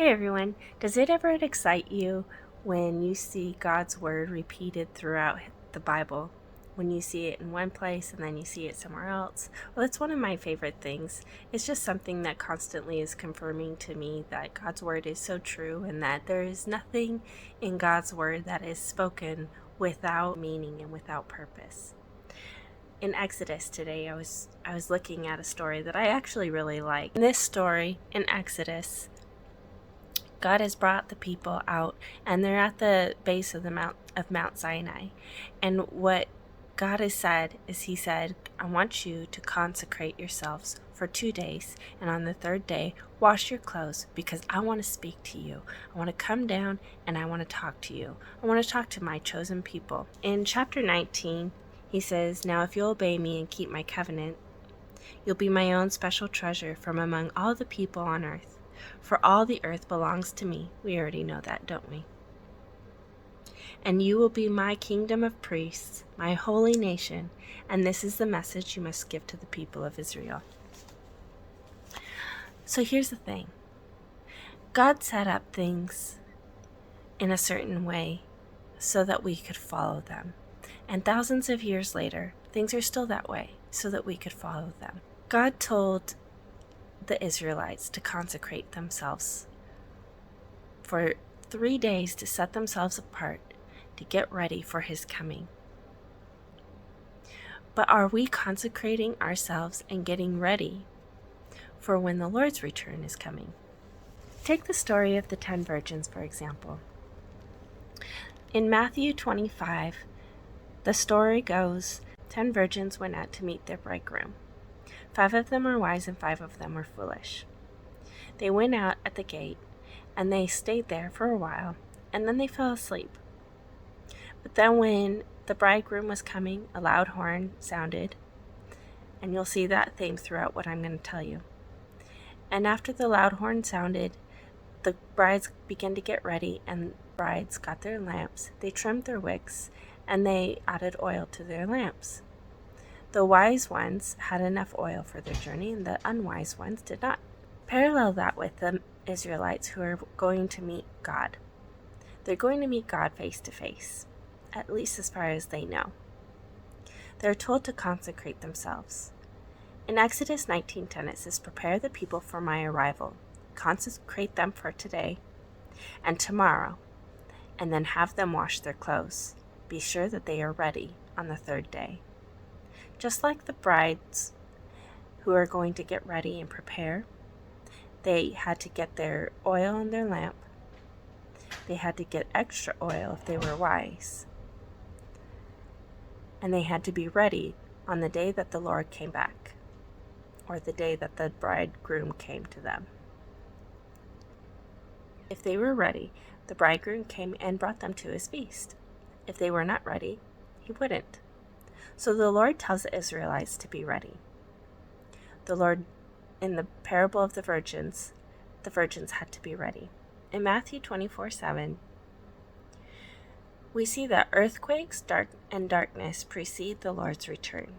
Hey everyone, does it ever excite you when you see God's word repeated throughout the Bible? When you see it in one place and then you see it somewhere else? Well, it's one of my favorite things. It's just something that constantly is confirming to me that God's word is so true and that there is nothing in God's word that is spoken without meaning and without purpose. In Exodus today, I was looking at a story that I actually really like. In this story, in Exodus, God has brought the people out, and they're at the base of Mount Sinai. And what God has said is, He said, I want you to consecrate yourselves for 2 days, and on the third day, wash your clothes, because I want to speak to you. I want to come down and I want to talk to you. I want to talk to my chosen people. In chapter 19, He says, now if you'll obey me and keep my covenant, you'll be my own special treasure from among all the people on earth. For all the earth belongs to me. We already know that, don't we? And you will be my kingdom of priests, my holy nation, and this is the message you must give to the people of Israel. So here's the thing. God set up things in a certain way so that we could follow them. And thousands of years later, things are still that way so that we could follow them. God told the Israelites to consecrate themselves for 3 days, to set themselves apart, to get ready for His coming. But are we consecrating ourselves and getting ready for when the Lord's return is coming? Take the story of the 10 virgins, for example. In Matthew 25, the story goes, 10 virgins went out to meet their bridegroom. 5 of them were wise and 5 of them were foolish. They went out at the gate, and they stayed there for a while, and then they fell asleep. But then when the bridegroom was coming, a loud horn sounded, and you'll see that theme throughout what I'm going to tell you. And after the loud horn sounded, the brides began to get ready, and brides got their lamps, they trimmed their wicks, and they added oil to their lamps. The wise ones had enough oil for their journey, and the unwise ones did not. Parallel that with the Israelites who are going to meet God. They're going to meet God face to face, at least as far as they know. They're told to consecrate themselves. In Exodus 19:10 it says, prepare the people for my arrival. Consecrate them for today and tomorrow, and then have them wash their clothes. Be sure that they are ready on the third day. Just like the brides who are going to get ready and prepare, they had to get their oil in their lamp. They had to get extra oil if they were wise. And they had to be ready on the day that the Lord came back, or the day that the bridegroom came to them. If they were ready, the bridegroom came and brought them to His feast. If they were not ready, He wouldn't. So the Lord tells the Israelites to be ready. The Lord, in the parable of the virgins had to be ready. In Matthew 24:7, we see that earthquakes, darkness precede the Lord's return.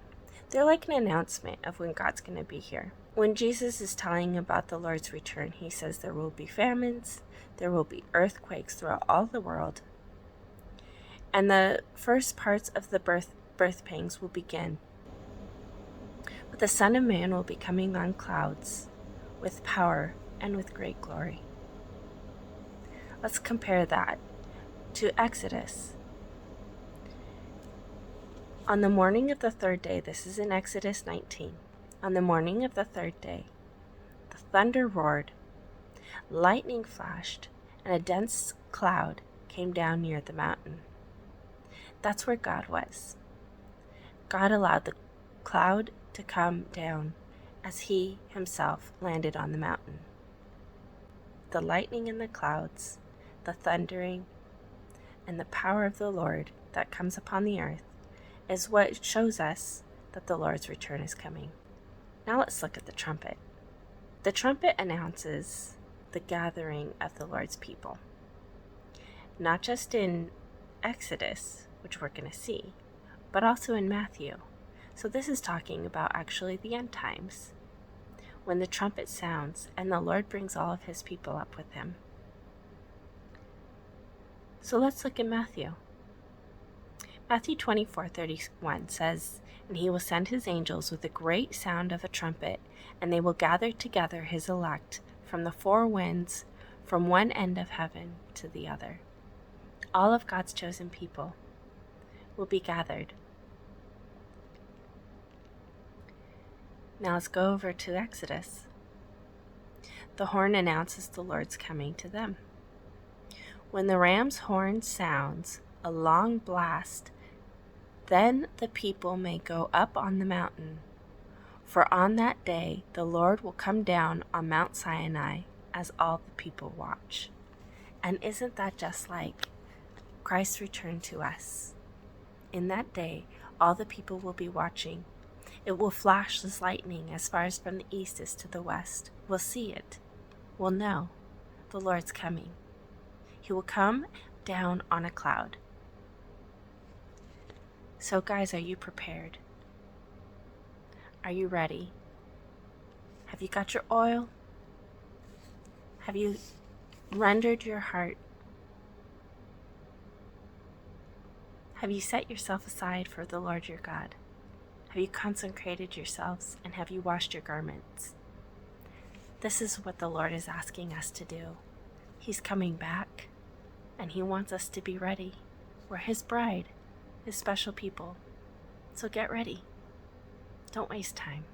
They're like an announcement of when God's going to be here. When Jesus is telling about the Lord's return, He says there will be famines, there will be earthquakes throughout all the world, and the first parts of the birth pangs will begin. But the Son of Man will be coming on clouds with power and with great glory. Let's compare that to Exodus. On the morning of the third day, this is in Exodus 19, on the morning of the third day, the thunder roared, lightning flashed, and a dense cloud came down near the mountain. That's where God was. God allowed the cloud to come down as He Himself landed on the mountain. The lightning in the clouds, the thundering, and the power of the Lord that comes upon the earth is what shows us that the Lord's return is coming. Now let's look at the trumpet. The trumpet announces the gathering of the Lord's people. Not just in Exodus, which we're going to see, but also in Matthew. So this is talking about actually the end times, when the trumpet sounds and the Lord brings all of His people up with Him. So let's look at Matthew. Matthew 24:31 says, "And he will send his angels with a great sound of a trumpet, and they will gather together his elect from the four winds, from one end of heaven to the other." All of God's chosen people will be gathered. Now let's go over to Exodus. The horn announces the Lord's coming to them. When the ram's horn sounds a long blast, then the people may go up on the mountain. For on that day the Lord will come down on Mount Sinai as all the people watch. And isn't that just like Christ's return to us? In that day, all the people will be watching. It will flash as lightning as far as from the east is to the west. We'll see it. We'll know the Lord's coming. He will come down on a cloud. So guys, are you prepared? Are you ready? Have you got your oil? Have you rendered your heart? Have you set yourself aside for the Lord your God? Have you consecrated yourselves, and have you washed your garments? This is what the Lord is asking us to do. He's coming back, and he wants us to be ready. We're his bride, his special people. So get ready. Don't waste time.